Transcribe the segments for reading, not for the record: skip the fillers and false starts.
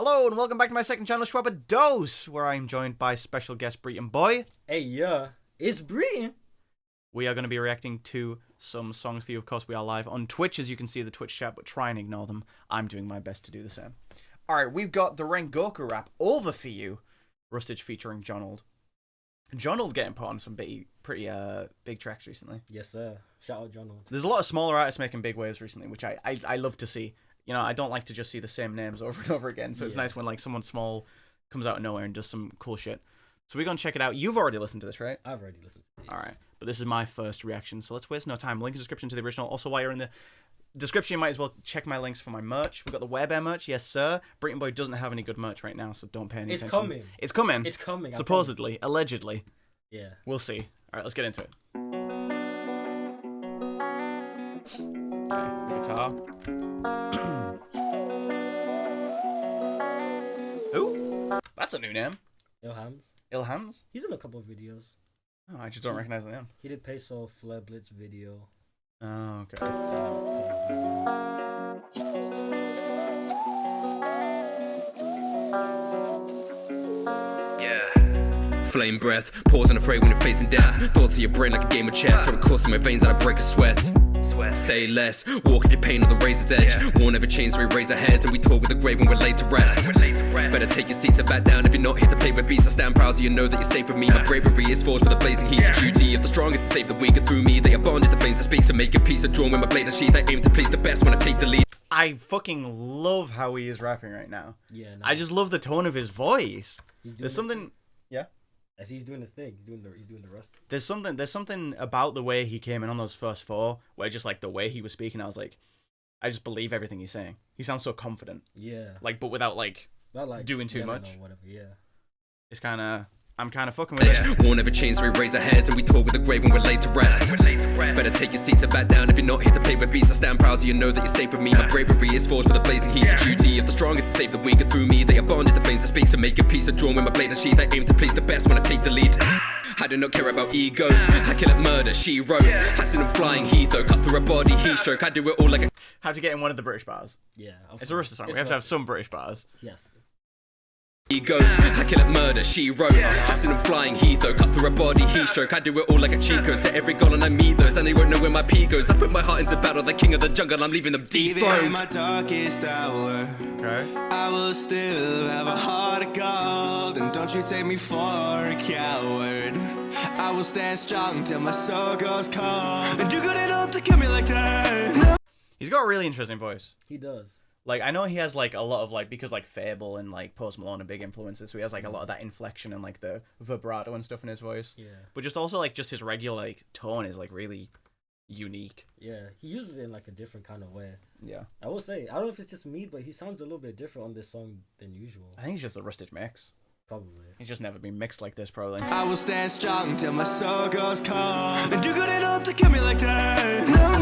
Hello and welcome back to my second channel, Shwabados, where I'm joined by special guest Breton Boy. Hey, yeah, it's Breton. We are going to be reacting to some songs for you. Of course, we are live on Twitch, as you can see the Twitch chat, but try and ignore them. I'm doing my best to do the same. Alright, we've got the Rengoku rap over for you. Rustage featuring Johnald. Johnald getting put on some pretty big tracks recently. Yes, sir. Shout out Johnald. There's a lot of smaller artists making big waves recently, which I love to see. You know, I don't like to just see the same names over and over again, so it's nice when like someone small comes out of nowhere and does some cool shit. So we're going to check it out. You've already listened to this, right? I've already listened to it. Alright, but this is my first reaction, so let's waste no time. Link in the description to the original. Also, while you're in the description, you might as well check my links for my merch. We've got the Webear merch, yes sir. Breton Boy doesn't have any good merch right now, so don't pay any attention. It's coming. It's coming. It's coming. Supposedly, allegedly. Yeah. We'll see. Alright, let's get into it. Okay, the guitar. Ooh, that's a new name. Ilhams. Ilhams? He's in a couple of videos. Oh, I just don't recognize the name. He did Peso Flare Blitz video. Oh, okay. Flame breath, pause unafraid when you're facing death. Thoughts of your brain like a game of chess. How it coursed through my veins and I break a sweat. Say less, walk with your pain on the razor's edge. War never change, so we raise our heads and we talk with the grave when we're laid to rest. Better take your seats and back down if you're not here to play with beasts. I stand proud so you know that you're safe with me. My bravery is forged for the blazing heat. The duty of the strongest to save the weak, and through me they are bonded. The flames that speak, so make your peace. I'm drawn with my blade and sheath. I aim to please the best when I take the lead. I fucking love how he is rapping right now. Yeah. No. I just love the tone of his voice. There's something... Yeah? As he's doing his thing. He's doing the rest. There's something about the way he came in on those first four, where just like the way he was speaking, I was like, I just believe everything he's saying. He sounds so confident. Yeah. Like, but without like doing too much. Or whatever. Yeah. It's kind of... I'm kind of fucking with it. War never change, so we raise our heads and we talk with the grave when we're laid to rest. Better take your seats and back down if you're not here to play with beasts. I stand proud so you know that you're safe with me. My bravery is forged for the blazing heat. The duty of the strongest to save the weak, and through me they are bonded. The flames that speak, so make your peace. I'm drawn with my blade and sheath. I aim to please the best when I take the lead. I do not care about egos. I kill at murder, she wrote. I seen him flying, he though. Cut through her body, he stroke. I do it all like a... How to get in one of the British bars. Yeah. It's a Rooster song. We have to have some British bars. Yes. Egos, I kill at murder, she wrote. I seen him flying, he though. Cut through her body, he stroke. I do it all like a cheat code. To every goal and I meet those, and they won't know where my pee goes. I put my heart into battle, the king of the jungle. I'm leaving them dethroned. Even in my darkest hour, Okay. I will still have a heart of gold. And don't you take me for a coward. I will stand strong till my soul goes cold. And you good enough to kill me like that. He's got a really interesting voice. He does. Like, I know he has, like, a lot of, like, because, like, Fable and, like, Post Malone are big influences, so he has, like, a lot of that inflection and, like, the vibrato and stuff in his voice. Yeah. But just also, like, just his regular, like, tone is, like, really unique. Yeah. He uses it in like a different kind of way. Yeah. I will say, I don't know if it's just me, but he sounds a little bit different on this song than usual. I think he's just the Rustage mix. Probably. He's just never been mixed like this, probably. I will stand strong till my soul goes cold. And you good enough to kill me like that. No,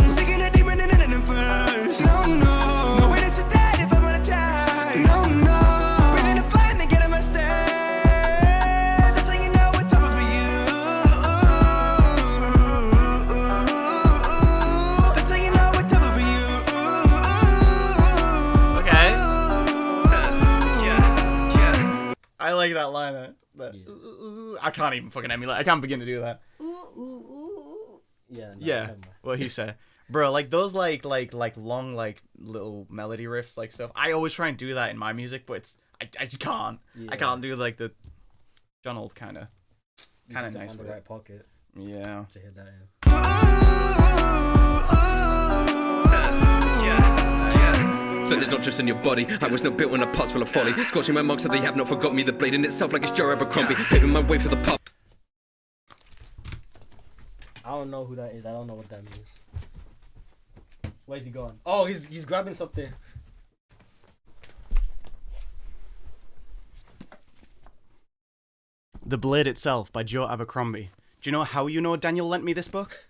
no. Sticking a demon in it first. No, no. No way to dead if I'm on attack. No, no. Breathing the fire and get in my stance. That's how you know what's over for you. That's how you know what's over for you. Okay. I like that line. I can't even fucking emulate. I can't begin to do that. Yeah. No, Yeah. never mind. What he said. Bro, like those like long like little melody riffs like stuff. I always try and do that in my music, but I just can't. Yeah. I can't do like the Johnald kind of You just have to nice find with the it. right pocket Yeah. to hit that in. Feathers not just in your body. I was not built on a pots full of folly. Scorching my monks so they have not forgot me. The blade in itself like it's Joe Abercrombie. Paving my way for the pub. I don't know who that is. I don't know what that means. Where's he going? Oh, he's grabbing something. The Blade Itself by Joe Abercrombie. Do you know how you know Daniel lent me this book?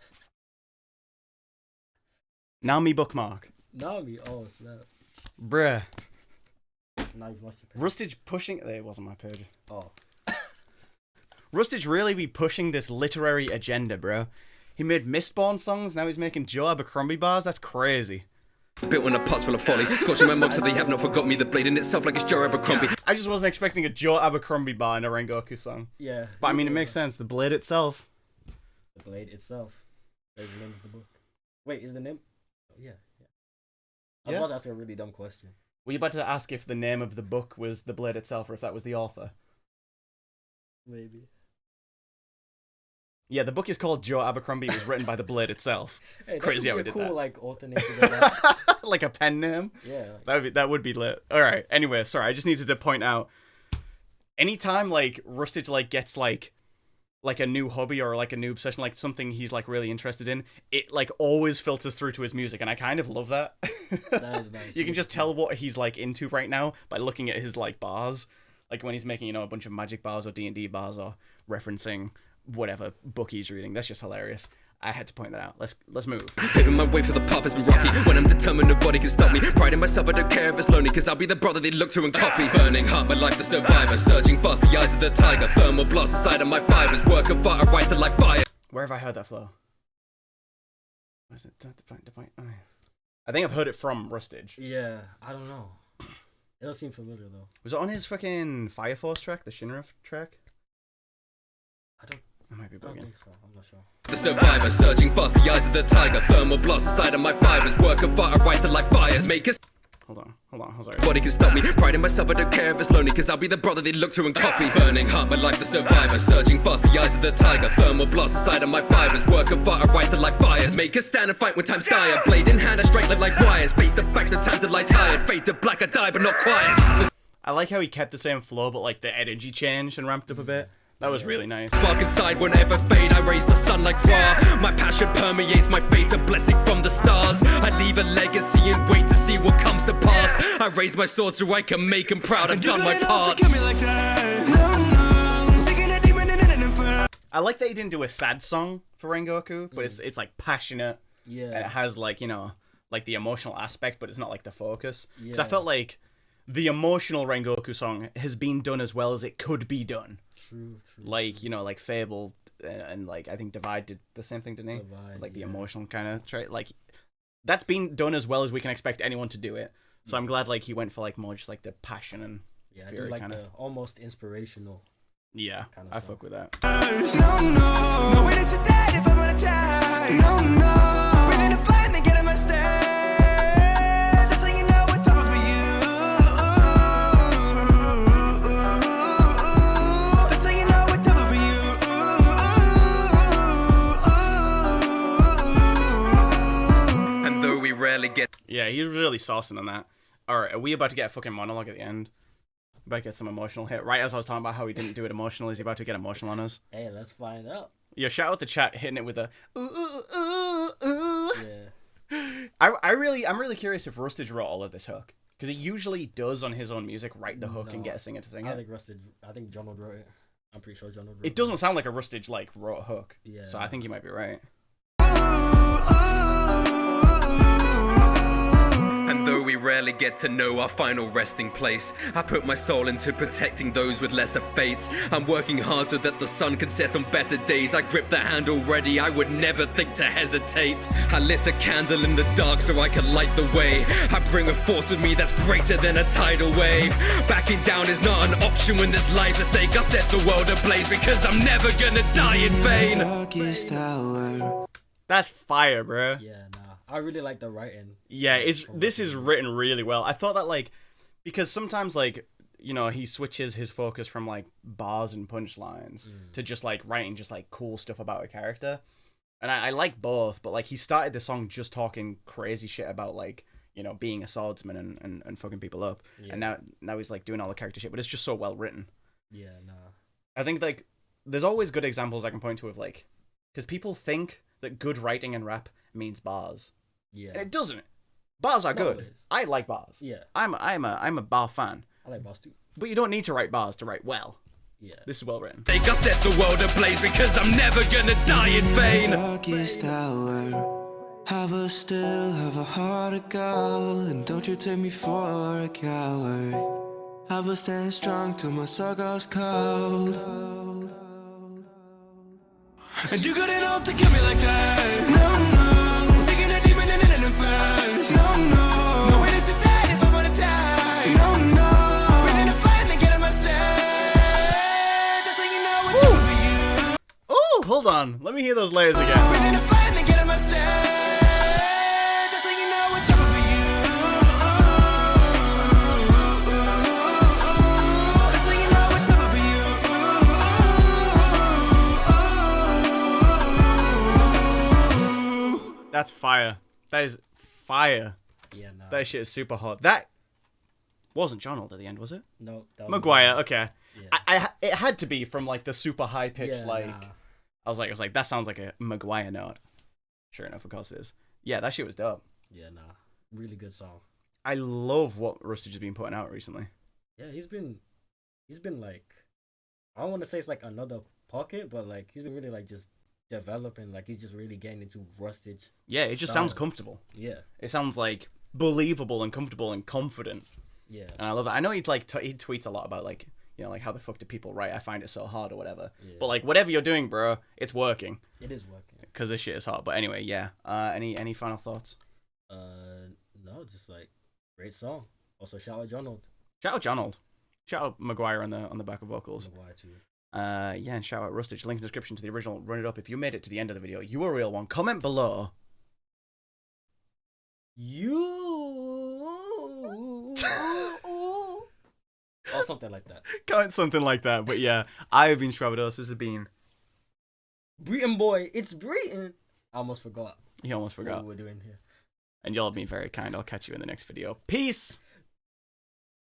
Now me bookmark. Nami. Oh snap. Bruh. Now you've lost your page. Rustage pushing... It wasn't my page. Oh. Rustage really be pushing this literary agenda, bro. He made Mistborn songs, now he's making Joe Abercrombie bars? That's crazy. Built on a pots full of folly. Scorching my mug so they have not forgot me. The blade in itself like it's Joe Abercrombie. I just wasn't expecting a Joe Abercrombie bar in a Rengoku song. Yeah. But I mean, it makes sense. The blade itself. The blade itself. There's the name of the book. Wait, is the name? Yeah. I was about to ask a really dumb question. Were you about to ask if the name of the book was The Blade itself or if that was the author? Maybe. Yeah, the book is called Joe Abercrombie. It was written by The Blade itself. Hey, Crazy how we we did cool, that. like, alternate to that. Like a pen name? Yeah. That would be lit. Alright, anyway, sorry, I just needed to point out, anytime, like, Rustage, like, gets, like a new hobby or, like, a new obsession, like, something he's, like, really interested in, it, like, always filters through to his music, and I kind of love that. That is nice. You can just tell what he's, like, into right now by looking at his, like, bars. Like, when he's making, you know, a bunch of Magic bars or D&D bars or referencing whatever book he's reading. That's just hilarious. I had to point that out. Let's move. Paving my way for the path has been rocky. When I'm determined, nobody can stop me. Pride in myself, I don't care if it's lonely, cause I'll be the brother they look to and copy. Burning heart, my life the survivor. Surging fast, the eyes of the tiger. Thermal blast inside of my fibers. Work of art, I write to like fire. Where have I heard that flow? What is it? I think I've heard it from Rustage. Yeah, I don't know. It does seem familiar, though. Was it on his fucking Fire Force track? The Shinra track? I might be I don't bugging. think so. I'm not sure. The survivor, surging fast, the eyes of the tiger. Thermal blast inside of my fibers. Work of art, I write to like fires. Make us. Hold on, sorry. Nobody can stop me. Pride in myself, I don't care if it's lonely, cause I'll be the brother they look to and copy. Burning heart, my life the survivor. Surging fast, the eyes of the tiger. Thermal blast inside of my fibers. Work of art, I write to like fires. Make us stand and fight when time's dire. Blade in hand, I strike like wires. Face the facts, no time to lie tired. Fade to black, I die, but not quiet. I like how he kept the same flow, but like the energy changed and ramped up a bit. That was really nice. Spark inside won't ever fade. I raise the sun like Ra. My passion permeates my fate, a blessing from the stars. I leave a legacy and wait to see what comes to pass. I raise my sword so I can make him proud. I've done my part. I like that he didn't do a sad song for Rengoku, but it's like passionate. Yeah. And it has like, you know, like the emotional aspect, but it's not like the focus. Because I Yeah. felt like the emotional Rengoku song has been done as well as it could be done. True. Like, you know, like Fable and like I think Divide did the same thing, didn't he? Divide, Like the yeah. emotional kind of trait. Like that's been done as well as we can expect anyone to do it. So I'm glad like he went for like more just like the passion and Yeah, I do fury like kinda. the almost inspirational. Yeah, kind of I song. fuck with that. No way to sit dead if I'm on attack. No. Breathing and flying to get in my stance. That's how you know what's up for you. That's how you know what's up for you. And though we rarely get Yeah, he's really saucing on that. Alright, are we about to get a fucking monologue at the end? About to get some emotional hit. Right as I was talking about how he didn't do it emotional, is he about to get emotional on us? Hey, let's find out. Yeah, shout out the chat hitting it with a ooh, ooh, ooh, ooh. Yeah. I'm really curious if Rustage wrote all of this hook. Because he usually does on his own music write the hook and No. get a singer to sing I it. think Johnald wrote it. I'm pretty sure Johnald wrote It doesn't sound like a Rustage like wrote a hook. Yeah. So I think you might be right. And though we rarely get to know our final resting place, I put my soul into protecting those with lesser fates. I'm working hard so that the sun can set on better days. I grip the handle ready, I would never think to hesitate. I lit a candle in the dark so I could light the way. I bring a force with me that's greater than a tidal wave. Backing down is not an option when there's lives at stake. I set the world ablaze because I'm never gonna die in vain. Darkest hour. That's fire, bro. Yeah, nah. I really like the writing. Yeah, this is written really well. I thought that like because sometimes like you know he switches his focus from like bars and punchlines to just like writing just like cool stuff about a character, and I like both. But like he started the song just talking crazy shit about like you know being a swordsman and fucking people up, Yeah. and now he's like doing all the character shit. But it's just so well written. Yeah, nah. I think like there's always good examples I can point to of like because people think that good writing in rap means bars. Yeah. And it doesn't. Bars are No, good. it is. I like bars. Yeah. I'm a bar fan. I like Boss too. But you don't need to write bars to write well. Yeah. This is well written. I set the world ablaze because I'm never gonna die in vain. Darkest hour. I will still have a heart of gold, and don't you take me for a coward. I will stand strong till my soul goes cold. And you couldn't hope to kill me like that. No. Singing a demon in first. No, no. No way to sit down if I'm on a tie. No, no. Breathing the fire and get on my stairs. That's how you know what's over you. Oh, hold on. Let me hear those layers again. Breathing the fire and get on my stairs. That's how you know what's over you. That's how you know what's over you. That's fire. That is fire. Yeah, no. That shit is super hot. That wasn't Johnald at the end, was it? No, that was Maguire, okay. Yeah. It had to be from like the super high pitched Yeah, like. nah. I was like, that sounds like a Maguire note. Sure enough, of course it is. Yeah, that shit was dope. Yeah, nah. Really good song. I love what Rustage has been putting out recently. Yeah, he's been like, I don't want to say it's like another pocket, but like he's been really like just developing. Like he's just really getting into Rustage. Yeah, it just style. sounds comfortable. Yeah, It sounds like believable and comfortable and confident. yeah, And I love it. I know he'd like he tweets a lot about like, you know, like how the fuck do people write? I find it so hard or whatever. yeah. But like whatever you're doing, bro, it's working It is working. because this shit is hard. But anyway, yeah. Any final thoughts? No, just like great song. Also, shout out Johnald. Shout out Johnald. Shout out Maguire on the back of vocals. Maguire too. Yeah, and shout out Rustage. Link in the description to the original. Run it up if you made it to the end of the video. You a real one. Comment below. Or something like that. Comment something like that. But yeah, I have been Shwabados. This has been. Breton boy, it's Breton. I almost forgot He almost what forgot. we were doing here. And y'all have been very kind. I'll catch you in the next video. Peace.